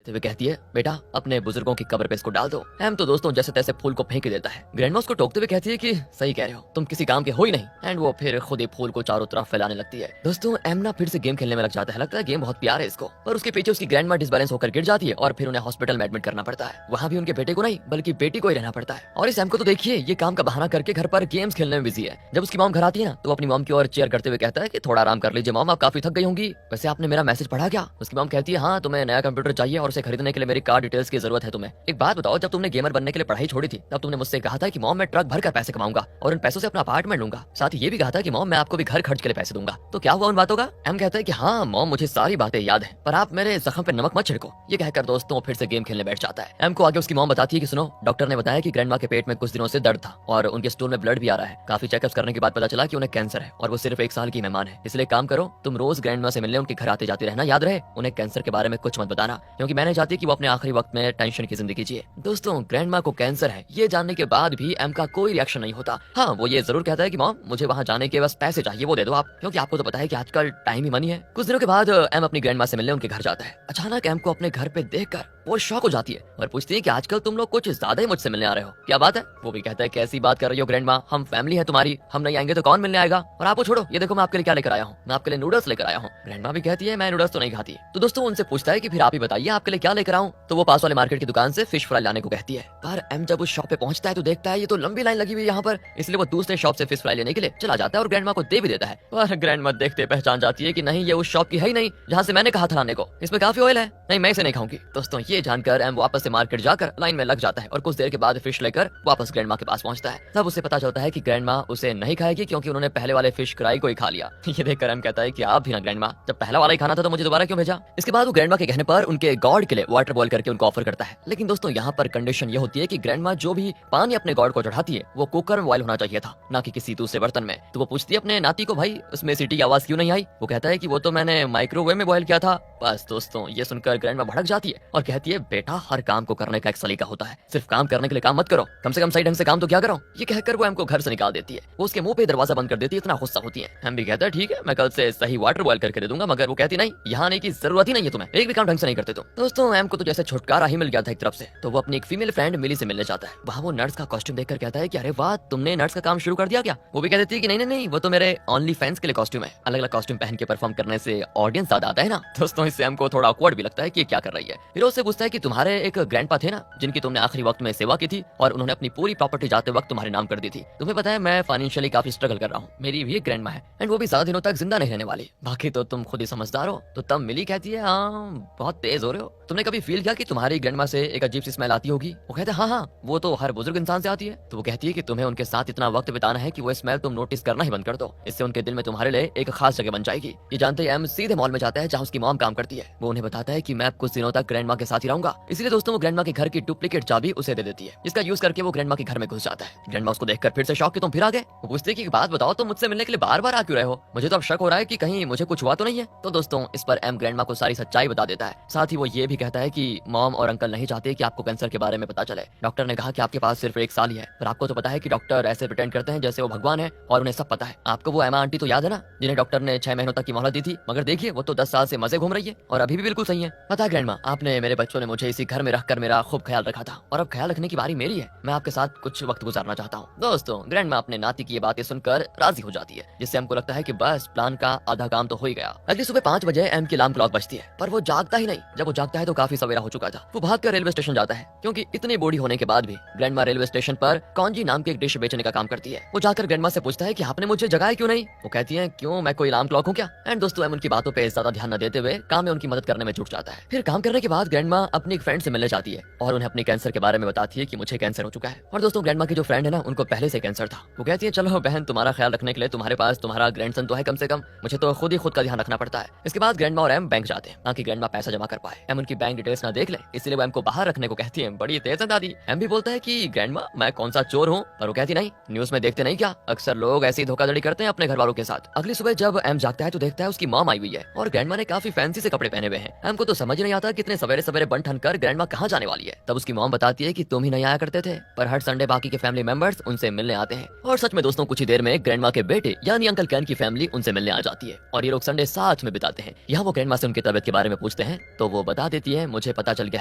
वे कहती है, बेटा अपने बुजुर्गों की कब्र पे इसको डाल दो। एम तो दोस्तों जैसे तैसे फूल को फेंक देता है। ग्रैंडमा उसको टोकते हुए कहती है कि सही कह रहे हो, तुम किसी काम के हो ही नहीं। एंड वो फिर खुद ही फूल को चारों तरफ फैलाने लगती है। दोस्तों एम ना फिर से गेम खेलने में लग जाता है। लगता है गेम बहुत प्यार है इसको, पर उसके पीछे उसकी ग्रैंडमा डिसबैलेंस होकर गिर जाती है और फिर उन्हें हॉस्पिटल में एडमिट करना पड़ता है। वहाँ भी उनके बेटे को नहीं बल्कि बेटी को ही रहना पड़ता है। और इस एम को तो देखिए ये काम का बहाना करके घर पर गेम्स खेलने में बिजी है। जब उसकी मॉम घर आती है ना तो अपनी मॉम की ओर चेयर करते हुए कहता है कि थोड़ा आराम कर लीजिए मॉम, आप काफी थक गई होंगी। वैसे आपने मेरा मैसेज पढ़ा क्या? उसकी मॉम कहती है, हाँ तुम्हें नया कंप्यूटर चाहिए और उसे खरीदने के लिए मेरी कार्ड डिटेल्स की जरूरत है तुम्हें। एक बात बताओ, जब तुमने गेमर बनने के लिए पढ़ाई छोड़ी थी तब तुमने मुझसे कहा था कि मॉम मैं ट्रक भर कर पैसे कमाऊंगा और उन पैसों से अपना अपार्टमेंट लूंगा। साथ ही ये भी कहा था कि मॉम मैं आपको भी घर खर्च के लिए पैसे दूंगा। तो क्या हुआ उन बातों का? एम कहता है कि हाँ मॉम मुझे सारी बातें याद है, पर आप मेरे जख्म पे नमक मत छिड़को। ये कहकर दोस्तों फिर से गेम खेलने बैठ जाता है। एम को आगे उसकी मॉम बताती है कि सुनो, डॉक्टर ने बताया कि ग्रैंडमा के पेट में कुछ दिनों से दर्द था और उनके स्टूल में ब्लड भी आ रहा है। काफी चेकअप करने के बाद पता चला कि उन्हें कैंसर है और वो सिर्फ 1 साल की मेहमान है। इसलिए काम करो, तुम रोज ग्रैंडमा से मिलने उनके घर आते जाते रहना। याद रहे उन्हें कैंसर के बारे में कुछ मत बताना, क्योंकि मैं नहीं चाहती कि वो अपने आखिरी वक्त में टेंशन की जिंदगी जिए। दोस्तों ग्रैंडमा को कैंसर है ये जानने के बाद भी एम का कोई रिएक्शन नहीं होता। हाँ वो ये जरूर कहता है कि मॉम मुझे वहाँ जाने के बस पैसे चाहिए, वो दे दो आप, क्योंकि आपको तो पता है कि आजकल टाइम ही मनी है। कुछ दिनों के बाद एम अपनी ग्रैंडमा से मिलने उनके घर जाता है। अचानक एम को अपने घर पे देखकर वो शॉक हो जाती है और पूछती है कि आजकल तुम लोग कुछ ज्यादा ही मुझसे मिलने आ रहे हो, क्या बात है? वो भी कहता है कैसी बात कर रही हो ग्रैंडमा, हम फैमिली है तुम्हारी, हम नहीं आएंगे तो कौन मिलने आएगा? और आपको छोड़ो, ये देखो मैं आपके लिए क्या लेकर आया हूँ, मैं आपके लिए नूडल्स लेकर आया हूँ। ग्रैंडमा भी कहती है मैं नूडल्स तो नहीं खाती। तो दोस्तों उनसे पूछता है कि फिर आप ही बताइए आपके लिए क्या लेकर आऊँ? तो वो पास वाले मार्केट की दुकान से फिश फ्राई लाने को कहती है। पर एम जब उस शॉप पे पहुंचता है तो देखता है ये तो लंबी लाइन लगी हुई है यहाँ पर, इसलिए वो दूसरे शॉप से फिश फ्राई लेने के लिए चला जाता है और ग्रैंडमा को दे भी देता है। पर ग्रैंडमा देखते पहचान जाती है कि नहीं ये उस शॉप की है ही नहीं जहाँ से मैंने कहा था लाने को, इसमें काफी ऑयल है, नहीं मैं इसे नहीं खाऊंगी। दोस्तों ये जानकर एम वापस से मार्केट जाकर लाइन में लग जाता है और कुछ देर के बाद फिश लेकर वापस ग्रैंडमा के पास पहुंचता है। तब उसे पता चलता है कि ग्रैंडमा उसे नहीं खाएगी क्योंकि उन्होंने पहले वाले फिश फ्राई को ही खा लिया। ये देखकर एम कहता है कि आप भी ना ग्रैंडमा, जब पहला वाला ही खाना था तो मुझे दोबारा क्यों भेजा? इसके बाद वो ग्रैंडमा के कहने पर उनके गॉड के लिए वाटर बॉईल करके उनको ऑफर करता है। लेकिन दोस्तों यहाँ पर कंडीशन ये होती है कि ग्रैंडमा जो भी पानी अपने गॉड को चढ़ाती है वो कुकर में बॉईल होना चाहिए था, ना कि किसी दूसरे बर्तन में। तो वो पूछती है अपने नाती को, भाई उसमें सीटी की आवाज क्यों नहीं आई? वो कहता है कि वो तो मैंने माइक्रोवेव में बॉईल किया था। बस दोस्तों ये सुनकर ग्रैंडमा भड़क जाती है और कहती है बेटा हर काम को करने का एक सलीका होता है, सिर्फ काम करने के लिए काम मत करो, कम से कम सही ढंग से काम तो क्या करो। ये कहकर वो एम को घर से निकाल देती है। वो उसके मुंह पे दरवाजा बंद कर देती है, इतना गुस्सा होती है। एम भी कहता है ठीक है मैं कल से सही वाटर बॉईल करके दे दूंगा, मगर वो कहती नहीं यहाँ आने की जरूरत ही नहीं है, तुम्हें एक भी काम ढंग से नहीं करते तुम। दोस्तों एम को तो जैसे छुटकारा ही मिल गया था एक तरफ से, तो वो अपनी एक फीमेल फ्रेंड मिली से मिलने जाता है। वहाँ वो नर्स का कॉस्ट्यूम देखकर कहता है कि अरे वाह तुमने नर्स का काम शुरू कर दिया क्या? वो भी कह देती है कि नहीं नहीं नहीं वो तो मेरे ओनली फैंस के लिए कॉस्ट्यूम है, अलग अलग कॉस्ट्यूम पहन के परफॉर्म करने से ऑडियंस ज्यादा आता है ना। दोस्तों इससे एम को थोड़ा ऑकवर्ड भी लगता है कि क्या कर रही है। फिर उससे पूछता है कि तुम्हारे एक ग्रैंडपा थे ना जिनकी तुमने आखिरी वक्त में सेवा की थी और उन्होंने अपनी पूरी प्रॉपर्टी जाते वक्त तुम्हारे नाम कर दी थी। तुम्हें पता है मैं फाइनेंशियली काफी स्ट्रगल कर रहा हूँ, मेरी भी एक ग्रैंडमा है एंड वो भी ज्यादा दिनों तक जिंदा नहीं रहने वाली, बाकी तो तुम खुद ही समझदार हो। तो तब मिली कहती है हाँ बहुत तेज हो रहे हो, तुमने कभी फील किया कि तुम्हारी ग्रैंडमा से एक अजीब सी स्मेल आती होगी? वो कहते हैं हाँ हाँ वो तो हर बुजुर्ग इंसान से आती है। तो वो कहती है कि तुम्हें उनके साथ इतना वक्त बिताना है कि वो स्मेल तुम नोटिस करना ही बंद कर दो, इससे उनके दिल में तुम्हारे लिए एक खास जगह बन जाएगी। ये जानते ही एम सीधे मॉल में जाता है जहाँ उसकी मॉम काम करती है। वो उन्हें बताता है कि मैं कुछ दिनों तक ग्रैंडमा के साथ ही रहूंगा, इसलिए दोस्तों वो ग्रैंडमा के घर की डुप्लीकेट चाबी उसे दे देती है, जिसका यूज करके वो ग्रैंडमा के घर में घुस जाता है। ग्रैंडमा उसको देखकर फिर से शौक कि तुम फिर आ गए। वो पूछती है कि बात बताओ तुम मुझसे मिलने के लिए बार बार आ क्यों रहे हो? मुझे तो अब शक हो रहा है कि कहीं मुझे कुछ हुआ तो नहीं है। तो दोस्तों इस पर एम ग्रैंडमा को सारी सच्चाई बता देता है। साथ ही वो ये भी कहता है कि मॉम और अंकल नहीं चाहते कि आपको कैंसर के बारे में पता चले। डॉक्टर ने कहा कि आपके पास सिर्फ 1 साल ही है, पर आपको तो पता है कि डॉक्टर ऐसे प्रिटेंड करते हैं जैसे वो भगवान है और उन्हें सब पता है। आपको वो एमा आंटी तो याद है ना जिन्हें डॉक्टर ने 6 महीनों तक की मोहलत दी थी, मगर देखिए वो तो 10 साल से मजे घूम रही है और अभी भी बिल्कुल सही है। पता है ग्रैंडमा आपने मेरे बच्चों ने मुझे इसी घर में रखकर मेरा खूब ख्याल रखा था और अब ख्याल रखने की बारी मेरी है, मैं आपके साथ कुछ वक्त गुजारना चाहता हूँ। दोस्तों ग्रैंडमा अपने नाती की ये बातें सुनकर राजी हो जाती है, जिससे हमको लगता है कि बस प्लान का आधा काम तो हो ही गया। अगली सुबह 5 बजे एम की अलार्म क्लॉक बजती है, पर वो जागता ही नहीं। जब वो जागता है तो काफी सवेरा हो चुका था। वो भागकर रेलवे स्टेशन जाता है, क्योंकि इतनी बूढ़ी होने के बाद भी ग्रैंडमा रेलवे स्टेशन पर कॉन्जी नाम की एक डिश बेचने का काम करती है। वो जाकर ग्रैंडमा से पूछता है कि आपने मुझे जगाया क्यों नहीं? वो कहती है क्यों मैं कोई अलार्म क्लॉक हूँ क्या? एंड दोस्तों एम उनकी बातों पे ज्यादा ध्यान न देते हुए काम में उनकी मदद करने में जुट जाता है। फिर काम करने के बाद ग्रैंडमा अपनी एक फ्रेंड से मिलने जाती है और उन्हें अपने कैंसर के बारे में बताती है कि मुझे कैंसर हो चुका है। और दोस्तों ग्रैंडमा की जो फ्रेंड है ना उनको पहले से कैंसर था। वो कहती है चलो बहन तुम्हारा ख्याल रखने के लिए तुम्हारे पास तुम्हारा ग्रैंडसन तो है कम से कम, मुझे तो खुद ही खुद का ध्यान रखना पड़ता है। इसके बाद ग्रैंडमा और एम बैंक जाते हैं ताकि ग्रैंडमा पैसा जमा कर पाए। एम उनकी बैंक डिटेल्स ना देख ले, इसलिए वो एम को बाहर रखने को कहती है। बड़ी तेज है दादी। एम भी बोलता है कि ग्रैंडमा मैं कौन सा चोर हूँ, पर वो कहती नहीं न्यूज में देखते नहीं क्या अक्सर लोग ऐसी धोखाधड़ी करते हैं अपने घर वालों के साथ। अगली सुबह जब एम जागता है तो देखता है उसकी मॉम आई हुई है और ग्रैंडमा ने काफी फैंसी से कपड़े पहने हुए हैं। एम को तो समझ नहीं आता कितने सवेरे सवेरे बन ठन कर ग्रैंडमा कहाँ जाने वाली है। तब उसकी मॉम बताती है कि तुम ही नहीं आया करते थे, पर हर संडे बाकी के फैमिली मेंबर्स उनसे मिलने आते हैं। और सच में दोस्तों कुछ ही देर में ग्रैंडमा के बेटे यानी अंकल कैन की फैमिली उनसे मिलने आ जाती है और ये लोग संडे साथ में बिताते हैं। यहाँ वो ग्रैंडमा से उनकी तबियत के बारे में पूछते हैं तो वो बता देती है, मुझे पता चल गया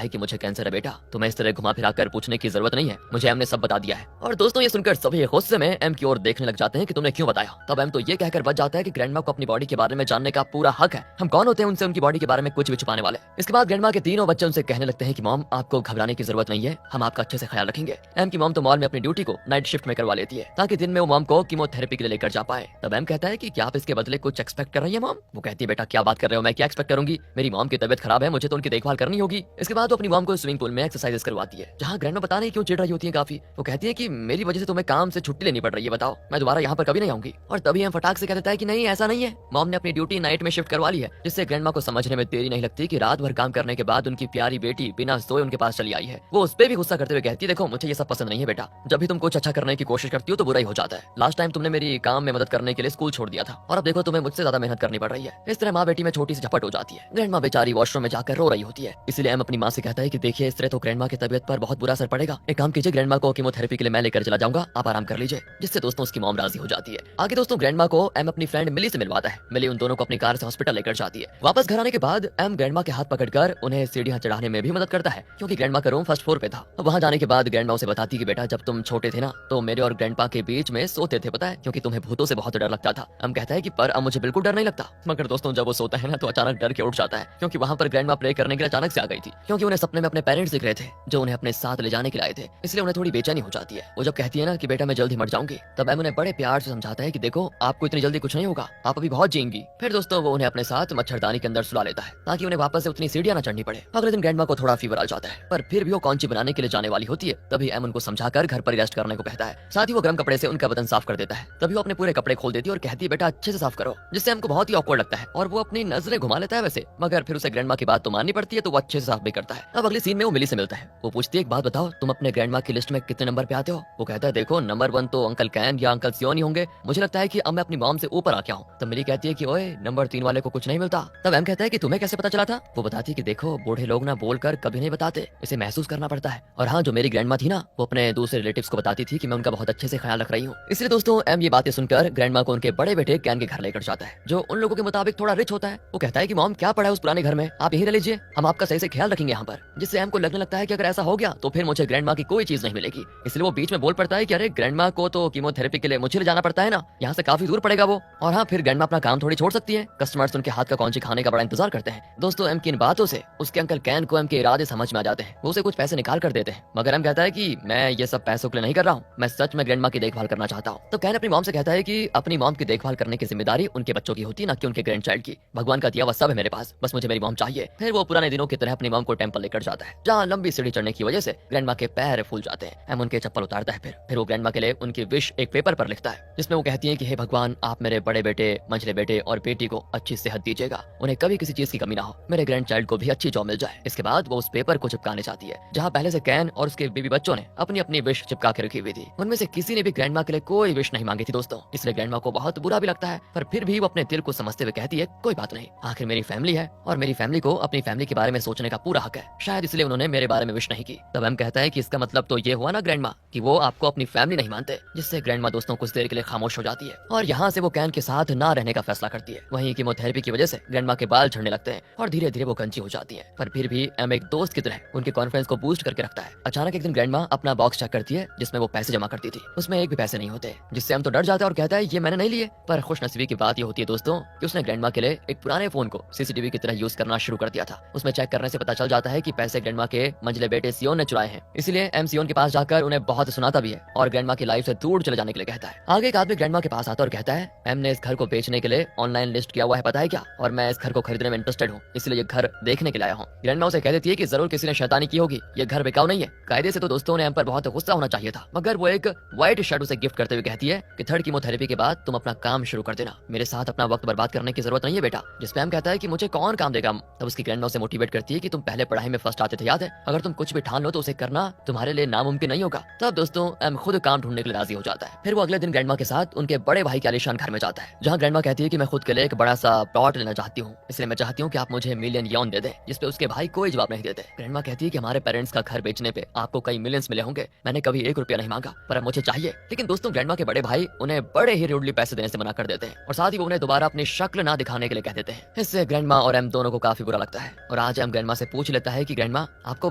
है कि मुझे कैंसर है बेटा, तुम्हें इस तरह घुमा फिरा कर पूछने की जरूरत नहीं है, मुझे एम ने सब बता दिया है। और दोस्तों ये सुनकर सभी गुस्से में एम की ओर देखने लग जाते हैं कि तुमने क्यों बताया। तब एम तो ये कहकर बच जाता है कि ग्रैंडमा को अपनी बॉडी के बारे में जानने का पूरा हक है, हम कौन होते हैं उनसे उनकी बॉडी के बारे में कुछ भी छुपाने वाले। इसके बाद ग्रैंडमा के तीनों बच्चे उनसे कहने लगते हैं कि मॉम आपको घबराने की जरूरत नहीं है, हम आपका अच्छे से ख्याल रखेंगे। एम की मॉम तो मॉल में अपनी ड्यूटी को नाइट शिफ्ट में करवा लेती है ताकि दिन में वो मॉम को कीमोथेरेपी के लिए लेकर जा पाए। तब एम कहता है कि क्या आप इसके बदले कुछ एक्सपेक्ट कर रही है मॉम। वो कहती है बेटा क्या बात कर रहे हो, मैं क्या एक्सपेक्ट करूंगी, मेरी मॉम की तबियत खराब है, मुझे तो उनकी देखभाल करनी होगी। इसके बाद वो अपनी मॉम को स्विमिंग पूल में एक्सरसाइज करवाती है जहाँ ग्रैंडमा पता नहीं क्यों चिढ़ रही होती है काफी। वो कहती है कि मेरी वजह से तुम्हें काम से छुट्टी लेनी पड़ रही है, बताओ मैं दोबारा यहाँ पर कभी नहीं आऊंगी। और तभी एम फटाक से कह देता है कि नहीं ऐसा नहीं है, मॉम ने अपनी ड्यूटी नाइट में शिफ्ट करवा ली है, जिससे ग्रैंडमा को समझने में देरी नहीं लगती कि रात भर काम करने के बाद उनकी प्यारी बेटी बिना सोए उनके पास चली आई है। वो उस पर भी गुस्सा करते हुए कहती है देखो मुझे ये सब पसंद नहीं है बेटा, जब भी तुम कुछ अच्छा करने की कोशिश करती हो तो बुरा ही हो जाता है। लास्ट टाइम तुमने मेरी काम में मदद करने के लिए स्कूल छोड़ दिया था और अब देखो तुम्हें मुझसे ज्यादा मेहनत करनी पड़ रही है। इस तरह माँ बेटी में छोटी सी झपट हो जाती है। ग्रैंडमा बेचारी वॉशरूम में जाकर रो रही होती है, इसलिए एम अपनी माँ से कहता है कि देखिए इस तरह तो ग्रैंडमा की तबियत पर बहुत बुरा असर पड़ेगा, एक काम कीजिए ग्रैंडमा को कीमोथेरेपी के लिए मैं लेकर चला जाऊंगा, आप आराम कर लीजिए। जिससे दोस्तों उसकी मॉम राजी हो जाती है। आगे दोस्तों ग्रैंडमा को एम अपनी फ्रेंड मिली से मिलवाता है। मिली उन दोनों को अपनी कार से हॉस्पिटल लेकर जाती है। वापस घर आने के बाद एम ग्रैंडमा के हाथ पकड़कर उन्हें सीढ़ियां चढ़ाने में भी मदद करता है क्योंकि ग्रैंडमा का रूम फर्स्ट फ्लोर पे था। वहां जाने के बाद ग्रैंडमा उसे बताती कि बेटा जब तुम छोटे थे ना तो मेरे और ग्रैंडपा के बीच में सोते थे पता है, क्योंकि तुम्हें भूतों से बहुत डर लगता था। एम कहता है कि पर अब मुझे बिल्कुल डर नहीं लगता। मगर दोस्तों जब वो सोता है ना तो अचानक डर के उठ जाता है क्योंकि वहां पर ग्रैंडमा प्रे करने के लिए अचानक से आ गई थी, क्योंकि उन्हें सपने में अपने पेरेंट्स दिख रहे थे जो उन्हें अपने साथ ले जाने के लिए आए थे, इसलिए उन्हें थोड़ी बेचैनी हो जाती है। वो जब कहती है ना कि बेटा मैं जल्द ही मर जाऊंगी, तब एम उन्हें बड़े प्यार से समझाता है कि देखो आपको इतनी जल्दी कुछ नहीं होगा, आप अभी बहुत जिएंगी। फिर दोस्तों वो उन्हें अपने साथ मच्छरदानी के अंदर सुला लेता है ताकि उन्हें वापस से उतनी सीढ़ियां न चढ़नी पड़े। अगले दिन ग्रैंडमा को थोड़ा फीवर आ जाता है, पर फिर भी वो कौंची बनाने के लिए जाने वाली होती है। तभी एम उनको समझाकर घर पर रेस्ट करने को कहता है, साथ ही वो गर्म कपड़े से उनका बदन साफ कर देता है। तभी वो अपने पूरे कपड़े खोल देती है और कहती है बेटा अच्छे से साफ करो, जिससे हमको बहुत ही ऑकवर्ड लगता है और वो अपनी नजरें घुमा लेता है वैसे, मगर फिर उसे ग्रैंडमा की बात तो माननी पड़ती है तो वो अच्छे से साफ भी करता है। अब अगले सीन में वो मिली से मिलता है। वो पूछती है एक बात बताओ तुम अपने ग्रैंडमा की लिस्ट में कितने नंबर पे आते हो। वो कहता है देखो नंबर 1 तो अंकल कैन या अंकल सियोन ही होंगे, मुझे लगता है कि अब मैं अपनी मॉम से ऊपर आ गया हूँ। तब मिली कहती है कि ओए नंबर 3 वाले को कुछ नहीं मिलता। तब एम कहता है कि तुम्हें कैसे पता चला था। वो बताती है कि देखो बूढ़े लोग ना बोलकर कभी नहीं बताते, इसे महसूस करना पड़ता है। और हाँ जो मेरी ग्रैंडमा थी ना वो अपने दूसरे रिलेटिव्स को बताती थी कि मैं उनका बहुत अच्छे से ख्याल रख रही हूँ। इसलिए दोस्तों एम ये बातें सुनकर ग्रैंडमा को उनके बड़े बेटे कैन के घर लेकर जाता है जो उन लोगों के मुताबिक थोड़ा रिच होता है। वो कहता है कि मॉम क्या पड़ा है उस पुराने घर में, आप यहीं रह लीजिए, हम आपका सही से ख्याल रखेंगे यहाँ पर। जिससे एम को लगने लगता है कि अगर ऐसा हो गया तो फिर मुझे ग्रैंडमा की कोई चीज नहीं मिलेगी। इसलिए वो बीच में बोल पड़ता है कि अरे ग्रैंडमा को तो कीमोथेरेपी के लिए मुझे ले जाना पड़ता है ना, यहाँ से काफी दूर पड़ेगा वो। और हाँ फिर ग्रैंडमा अपना काम थोड़ी छोड़ सकती है, कस्टमर्स उनके हाथ का कौंची खाने का बड़ा इंतजार करते हैं। दोस्तों एम की इन बातों से उसके अंकल कैन को एम के इरादे समझ में आ जाते हैं। वो उसे कुछ पैसे निकाल कर देते हैं, मगर एम कहता है कि मैं ये सब पैसों के लिए नहीं कर रहा हूँ, मैं सच में ग्रैंडमा की देखभाल करना चाहता हूँ। तो कैन अपनी मॉम से कहता है कि अपनी मॉम की देखभाल करने की जिम्मेदारी उनके बच्चों की होती है ना कि उनके ग्रैंड चाइल्ड की। भगवान का दिया हुआ सब है मेरे पास, बस मुझे मेरी मॉम चाहिए। फिर वो पुराने दिनों की तरह अपनी मॉम को टेंपल लेकर जाता है जहाँ लंबी सीढ़ी चढ़ने की वजह से ग्रैंडमा के पैर फूल जाते हैं। एम उनके चप्पल उतारता है। फिर वो ग्रैंडमा के लिए उनकी विश एक पेपर पर लिखता है जिसमें वो कहती है कि हे भगवान आप मेरे बड़े बेटे मंझले बेटे और बेटी को अच्छी सेहत दीजिएगा, उन्हें कभी किसी चीज की कमी ना हो, मेरे ग्रैंड चाइल्ड को भी अच्छी जॉब मिल जाए। इसके बाद वो उस पेपर को चिपकाने चाहती है जहाँ पहले से कैन और उसके बेबी बच्चों ने अपनी अपनी विश चिपका के रखी हुई थी। उनमें से किसी ने भी ग्रैंडमा के लिए कोई विश नहीं मांगी थी दोस्तों, इसलिए ग्रैंडमा को बहुत बुरा भी लगता है, पर फिर भी वो अपने दिल को समझते हुए कहती है कोई बात नहीं, आखिर मेरी फैमिली है और मेरी फैमिली को अपनी फैमिली के बारे में सोचने का पूरा हक है, शायद इसलिए उन्होंने मेरे बारे में विश नहीं की। तब हम कहता है कि इसका मतलब तो ये हुआ ना ग्रैंडमा कि वो आपको अपनी फैमिली नहीं मानते, जिससे ग्रैंडमा दोस्तों कुछ देर के लिए खामोश हो जाती है और यहाँ से वो कैन के साथ ना रहने का फैसला करती है। वहीं कीमोथेरेपी की वजह से ग्रैंडमा के बाल झड़ने लगते हैं और धीरे धीरे वो गंजी हो जाती है, पर फिर भी एम एक दोस्त की तरह उनके कॉन्फ्रेंस को बूस्ट करके रखता है। अचानक एक दिन ग्रैंडमा अपना बॉक्स चेक करती है जिसमें वो पैसे जमा करती थी, उसमें एक भी पैसे नहीं होते, जिससे हम तो डर जाता है और कहता है ये मैंने नहीं लिए। पर खुशनसीबी की बात ये होती है दोस्तों कि उसने ग्रैंडमा के लिए एक पुराने फोन को सीसीटीवी की तरह यूज करना शुरू कर दिया था। उसमें चेक करने से पता चल जाता है कि पैसे ग्रैंडमा के मंझले बेटे सियोन ने चुराए हैं, इसलिए एम सियोन के पास जाकर उन्हें बहुत सुनाता भी है और ग्रैंडमा की लाइफ से दूर चले जाने के लिए कहता है। आगे एक आदमी ग्रैंडमा के पास आता है और कहता है एम ने इस घर को बेचने के लिए ऑनलाइन लिस्ट किया हुआ है पता है क्या, और मैं इस घर को खरीदने में इंटरेस्टेड हूँ, इसलिए ये घर देखने के लिए आया हूँ। ग्रैंडमा उसे कह देती है कि जरूर किसी ने शैतानी की होगी, ये घर बिकाऊ नहीं है। कायदे से तो दोस्तों ने एम पर बहुत गुस्सा होना चाहिए था, मगर वो एक व्हाइट शर्ट उसे गिफ्ट करते हुए कहती है कि थर्ड कीमोथेरेपी के बाद तुम अपना काम शुरू कर देना, मेरे साथ अपना वक्त बर्बाद करने की जरूरत नहीं है बेटा। जिसपे एम कहता है कि मुझे कौन काम देगा। तब उसकी ग्रैंडमा उसे मोटिवेट करती है कि तुम पहले पढ़ाई में फर्स्ट आते थे याद है, अगर तुम कुछ भी ठान लो तो उसे करना तुम्हारे लिए नामुमकिन नहीं होगा। तब दोस्तों एम खुद काम ढूंढने के लिए राजी हो जाता है। फिर वो अगले दिन ग्रैंडमा के साथ उनके बड़े भाई के आलीशान घर में जाता है जहाँ ग्रैंडमा कहती है कि मैं खुद के लिए एक बड़ा सा प्लॉट लेना चाहती हूँ, इसलिए मैं चाहती हूँ कि आप मुझे $1,000,000 दे दें, जिसपे उसके भाई कोई जवाब नहीं देते। ग्रैंड माँ कहती है कि हमारे पेरेंट्स का घर बेचने पे आपको कई मिलियंस मिले होंगे, मैंने कभी 1 रुपया नहीं मांगा, पर अब मुझे चाहिए। लेकिन दोस्तों ग्रैंड माँ के बड़े भाई उन्हें बड़े ही रूडली पैसे देने से मना कर देते हैं और साथ ही वो उन्हें दोबारा अपनी शक्ल ना दिखाने के लिए कह देते हैं। इससे ग्रैंड माँ और एम दोनों को काफी बुरा लगता है और आज एम ग्रैंड माँ से पूछ लेता है कि ग्रैंड माँ आपको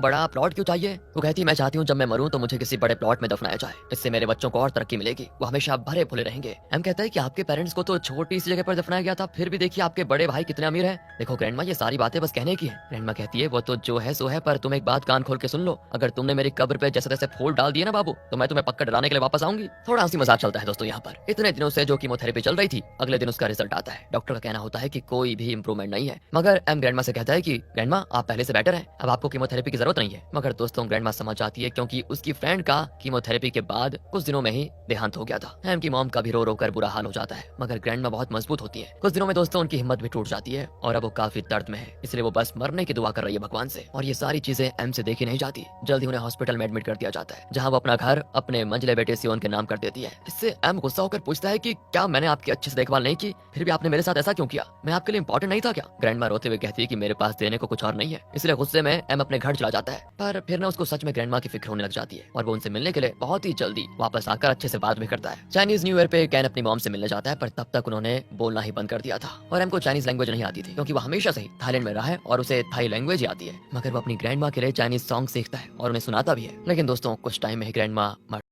बड़ा प्लॉट क्यों चाहिए। वो कहती है मैं चाहती हूँ जब मैं मरूं तो मुझे किसी बड़े प्लॉट में दफनाया जाए, इससे मेरे बच्चों को और तरक्की मिलेगी, वो हमेशा भरे फूले रहेंगे। एम कहता है कि आपके पेरेंट्स को तो छोटी सी जगह पर दफनाया गया था, फिर भी देखिए आपके बड़े भाई कितने अमीर हैं। देखो ग्रैंड माँ ये सारी बातें बस कहने की है। ग्रैंड माँ कहती है वो तो जो है सो है, पर तुम एक बात कान खोल के सुन लो, अगर तुमने मेरी कब्र पे जैसे तैसे फूल डाल दिए ना बाबू, तो मैं तुम्हें पक्का डराने के लिए वापस आऊंगी। थोड़ा हंसी मजाक चलता है दोस्तों यहाँ पर। इतने दिनों से जो कीमोथेरेपी चल रही थी, अगले दिन उसका रिजल्ट आता है। डॉक्टर का कहना होता है कि कोई भी इंप्रूवमेंट नहीं है, मगर एम ग्रैंड माँ से कहता है कि ग्रैंड माँ आप पहले से बेटर हैं, अब आपको कीमोथेरेपी की जरूरत नहीं है। मगर दोस्तों ग्रैंड माँ समझ जाती है क्योंकि उसकी फ्रेंड का कीमोथेरेपी के बाद कुछ दिनों में ही देहांत हो गया था। एम की मॉम का भी रो रो कर बुरा हाल हो जाता है, मगर ग्रैंड माँ बहुत मजबूत होती है। कुछ दिनों में दोस्तों उनकी हिम्मत भी टूट जाती है और अब वो काफी दर्द में है, इसलिए वो बस मरने की दुआ कर रही है भगवान से। और ये सारी चीजें एम से देखी नहीं जाती। जल्द ही उन्हें हॉस्पिटल में एडमिट कर दिया जाता है, जहाँ वो अपना घर अपने मंझले बेटे सियोन के नाम कर देती है। इससे एम गुस्सा होकर पूछता है कि क्या मैंने आपकी अच्छे से देखभाल नहीं की, फिर भी आपने मेरे साथ ऐसा क्यों किया, मैं आपके लिए इंपॉर्टेंट नहीं था क्या। ग्रैंड माँ रोते हुए कहती है कि मेरे पास देने को कुछ और नहीं है, इसलिए गुस्से में एम अपने घर चला जाता है। पर फिर ना उसको सच में ग्रैंड माँ की फिक्र होने लग जाती है और वो उनसे मिलने के लिए बहुत ही जल्दी वापस आकर अच्छे से बात भी करता है। चाइनीज न्यू ईयर पे कैन अपनी मॉम से मिलने जाता है, पर तब तक उन्होंने बोलना ही बंद कर दिया था और एम को चाइनीज लैंग्वेज नहीं आती थी, क्योंकि वो हमेशा से ही थाईलैंड में रहा है और उसे थाई लैंग्वेज ही आती है। मगर वो अपनी ग्रैंड माँ के लिए चाइनीज सॉन्ग सीखता है और उन्हें सुनाता भी है। लेकिन दोस्तों कुछ टाइम में ही ग्रैंड माँ